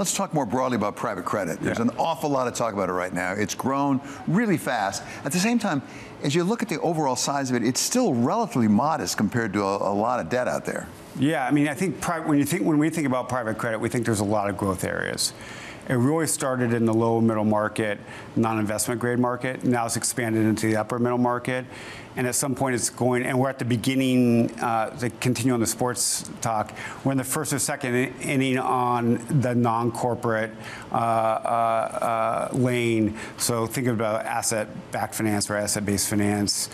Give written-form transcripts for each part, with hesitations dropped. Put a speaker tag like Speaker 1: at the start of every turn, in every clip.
Speaker 1: Let's talk more broadly about private credit. There's an awful lot of talk about it right now. It's grown really fast. At the same time, as you look at the overall size of it, it's still relatively modest compared to a lot of debt out there.
Speaker 2: Yeah, I mean, I think when we think about private credit, we think there's a lot of growth areas. It really started in the low middle market, non-investment grade market. Now it's expanded into the upper middle market. And at some point it's going, and we're at the beginning, to continue on the sports talk, we're in the first or second inning on the non-corporate lane. So think about asset-backed finance or asset-based finance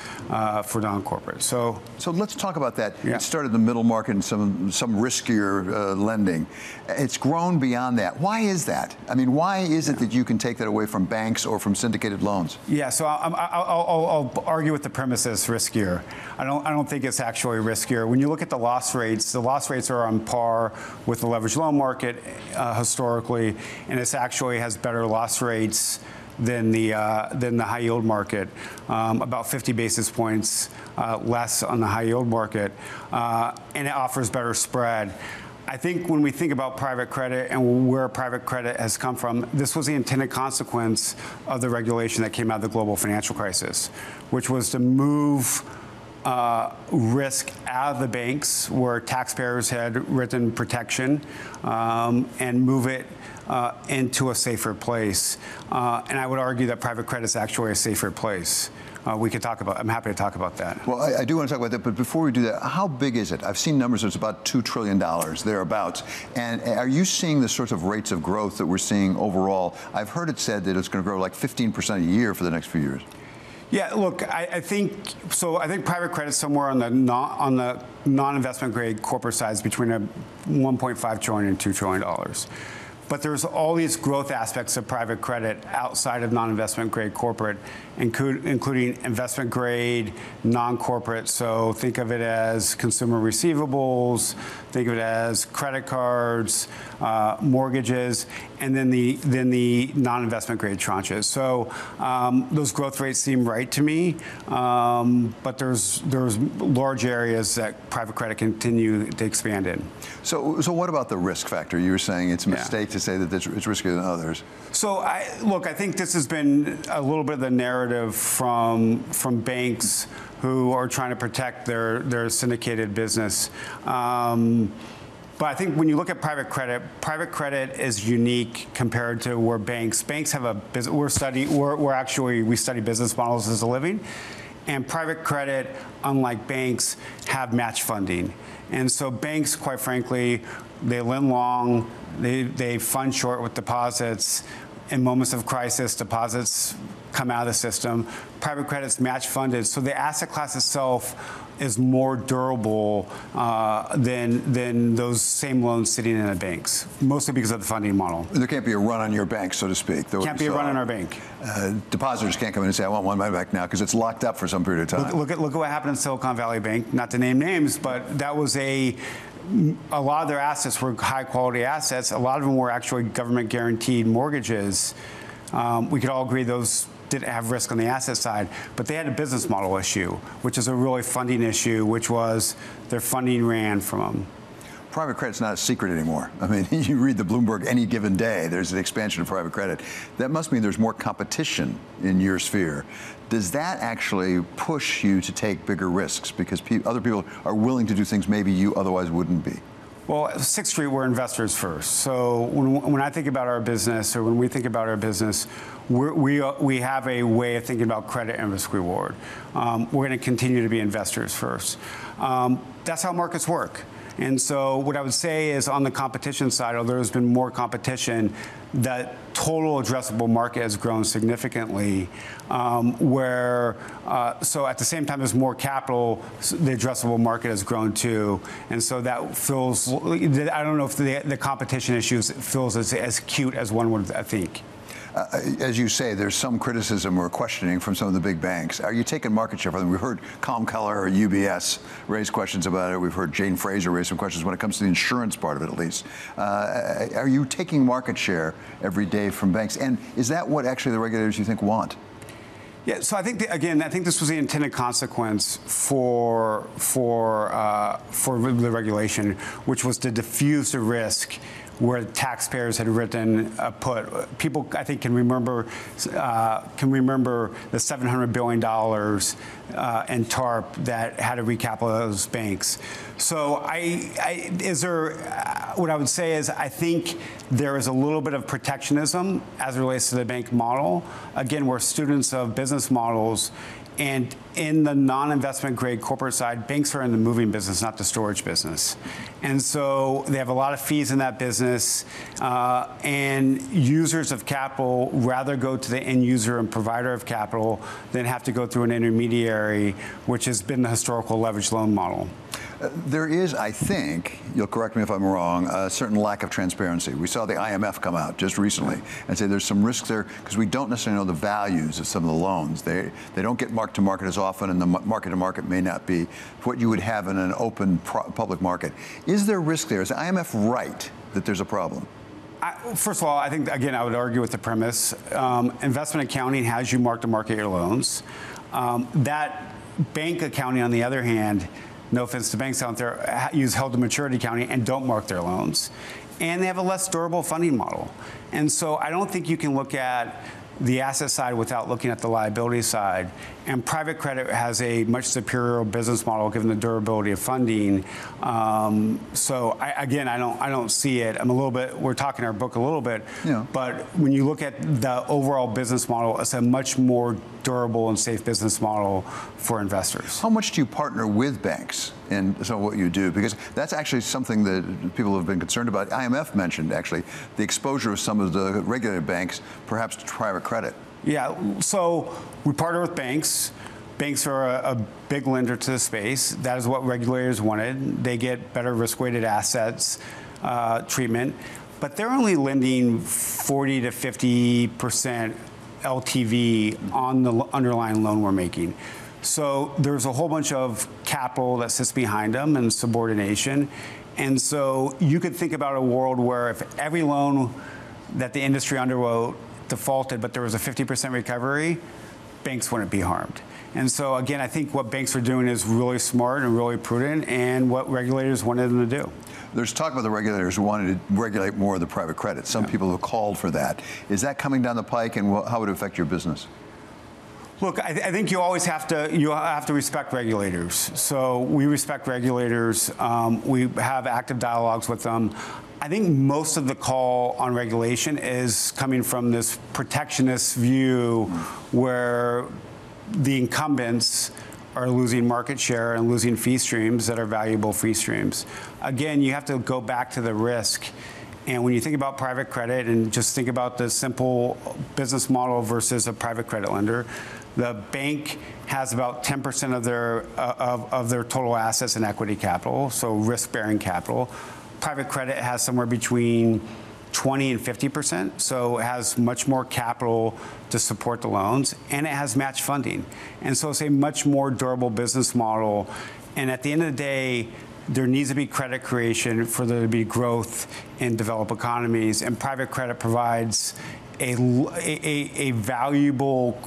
Speaker 2: for non-corporate. So
Speaker 1: let's talk about that.
Speaker 2: Yeah.
Speaker 1: It started in the middle market and some riskier lending. It's grown beyond that. Why is that? I mean, why is it that you can take that away from banks or from syndicated loans? Yeah,
Speaker 2: so I'll argue with the premise it's riskier. I don't think it's actually riskier. When you look at the loss rates are on par with the leveraged loan market historically, and it actually has better loss rates than the high yield market, about 50 basis points less on the high yield market, and it offers better spread. I think when we think about private credit and where private credit has come from, this was the intended consequence of the regulation that came out of the global financial crisis, which was to move risk out of the banks where taxpayers had written protection and move it into a safer place. And I would argue that private credit is actually a safer place. We could talk about. I'm happy to talk about that.
Speaker 1: Well, I do want to talk about that, but before we do that, how big is it? I've seen numbers. It's about $2 trillion thereabouts. And are you seeing the sorts of rates of growth that we're seeing overall? I've heard it said that it's going to grow like 15% a year for the next few years.
Speaker 2: Yeah, look, I think so. I think private credit somewhere on the non-investment grade corporate side between a $1.5 trillion and $2 trillion. But there's all these growth aspects of private credit outside of non-investment grade corporate, including investment grade, non-corporate. So think of it as consumer receivables, think of it as credit cards, mortgages, and then the non-investment grade tranches. So those growth rates seem right to me, but there's large areas that private credit continue to expand in.
Speaker 1: So what about the risk factor? You were saying it's a mistake to say that it's riskier than others. So
Speaker 2: I think this has been a little bit of the narrative from banks who are trying to protect their syndicated business. But I think when you look at private credit is unique compared to where banks have a business. We study business models as a living, and private credit, unlike banks, have match funding. And so banks, quite frankly, they lend long, they fund short with deposits. In moments of crisis, deposits come out of the system. Private credit's match funded, so the asset class itself is more durable than those same loans sitting in the banks, mostly because of the funding model.
Speaker 1: There can't be a run on your bank, so to speak.
Speaker 2: Can't be a run on our bank.
Speaker 1: Depositors can't come in and say, I want my bank now, because it's locked up for some period of time.
Speaker 2: Look at what happened in Silicon Valley Bank, not to name names, but that was a lot of their assets were high-quality assets. A lot of them were actually government-guaranteed mortgages. We could all agree those didn't have risk on the asset side, but they had a business model issue, which is a really funding issue, which was their funding ran from them.
Speaker 1: Private credit's not a secret anymore. I mean, you read the Bloomberg any given day, there's an expansion of private credit. That must mean there's more competition in your sphere. Does that actually push you to take bigger risks because other people are willing to do things maybe you otherwise wouldn't be?
Speaker 2: Well, at Sixth Street, we're investors first. So when I think about our business, or when we think about our business, we have a way of thinking about credit and risk reward. We're going to continue to be investors first. That's how markets work. And so what I would say is on the competition side, although there's been more competition, that total addressable market has grown significantly, so at the same time there's more capital, the addressable market has grown too. And so that feels, I don't know if the competition issues feels as acute as one would think.
Speaker 1: As you say, there's some criticism or questioning from some of the big banks. Are you taking market share from them? We've heard Colm Keller or UBS raise questions about it. We've heard Jane Fraser raise some questions when it comes to the insurance part of it, at least. Are you taking market share every day from banks? And is that what actually the regulators, you think, want?
Speaker 2: Yeah, so I think, again, I think this was the intended consequence for the regulation, which was to diffuse the risk where taxpayers had written a put. People, I think, can remember the $700 billion in TARP that had to recapitalize those banks. So what I would say is I think there is a little bit of protectionism as it relates to the bank model. Again, we're students of business models. And in the non-investment grade corporate side, banks are in the moving business, not the storage business. And so they have a lot of fees in that business, and users of capital rather go to the end user and provider of capital than have to go through an intermediary, which has been the historical leveraged loan model.
Speaker 1: There is, I think, you'll correct me if I'm wrong, a certain lack of transparency. We saw the IMF come out just recently and say there's some risks there because we don't necessarily know the values of some of the loans. They don't get marked to market as often, and the market to market may not be what you would have in an open public market. Is there risk there? Is the IMF right that there's a problem?
Speaker 2: First of all, I think, again, I would argue with the premise. Investment accounting has you mark to market your loans. That bank accounting, on the other hand, no offense to banks out there, use held to maturity accounting and don't mark their loans. And they have a less durable funding model. And so I don't think you can look at the asset side without looking at the liability side. And private credit has a much superior business model given the durability of funding. So I don't see it. I'm a little bit, we're talking our book a little bit, yeah. But when you look at the overall business model, it's a much more durable and safe business model for investors.
Speaker 1: How much do you partner with banks in some of what you do? Because that's actually something that people have been concerned about. IMF mentioned, actually, the exposure of some of the regulated banks, perhaps to private credit.
Speaker 2: Yeah, so we partner with banks. Banks are a big lender to the space. That is what regulators wanted. They get better risk-weighted assets treatment, but they're only lending 40 to 50% LTV on the underlying loan we're making. So there's a whole bunch of capital that sits behind them and subordination. And so you could think about a world where if every loan that the industry underwrote defaulted, but there was a 50% recovery, banks wouldn't be harmed. And so, again, I think what banks are doing is really smart and really prudent, and what regulators wanted them to do.
Speaker 1: There's talk about the regulators who wanted to regulate more of the private credit. Some people have called for that. Is that coming down the pike, and how would it affect your business?
Speaker 2: Look, I think you always have to respect regulators. So we respect regulators. We have active dialogues with them. I think most of the call on regulation is coming from this protectionist view where the incumbents are losing market share and losing fee streams that are valuable fee streams. Again, you have to go back to the risk. And when you think about private credit and just think about the simple business model versus a private credit lender, the bank has about 10% of their total assets in equity capital, so risk-bearing capital. Private credit has somewhere between 20 and 50%, so it has much more capital to support the loans, and it has match funding. And so it's a much more durable business model. And at the end of the day, there needs to be credit creation for there to be growth in developed economies, and private credit provides a valuable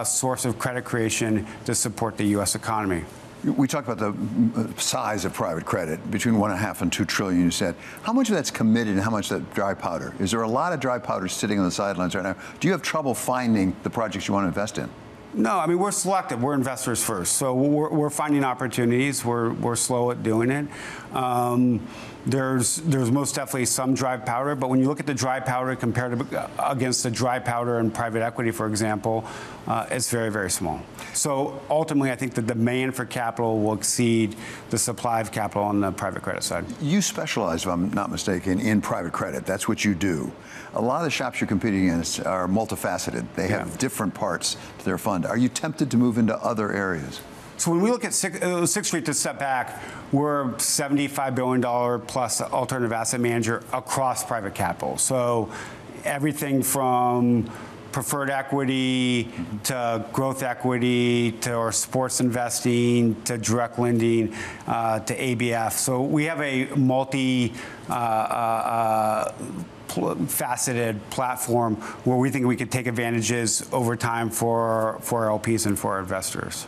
Speaker 2: source of credit creation to support the U.S. economy.
Speaker 1: We talked about the size of private credit, between $1.5 and $2 trillion, you said. How much of that's committed and how much of that dry powder? Is there a lot of dry powder sitting on the sidelines right now? Do you have trouble finding the projects you want to invest in?
Speaker 2: No, I mean, we're selective. We're investors first. So we're finding opportunities. We're slow at doing it. There's most definitely some dry powder, but when you look at the dry powder compared against the dry powder in private equity, for example, it's very, very small. So ultimately, I think the demand for capital will exceed the supply of capital on the private credit side.
Speaker 1: You specialize, if I'm not mistaken, in private credit. That's what you do. A lot of the shops you're competing against are multifaceted. They have different parts to their fund. Are you tempted to move into other areas?
Speaker 2: So when we look at Sixth Street, to step back, we're a $75 billion plus alternative asset manager across private capital. So everything from preferred equity to growth equity to our sports investing to direct lending to ABF. So we have a faceted platform where we think we could take advantages over time for our LPs and for our investors.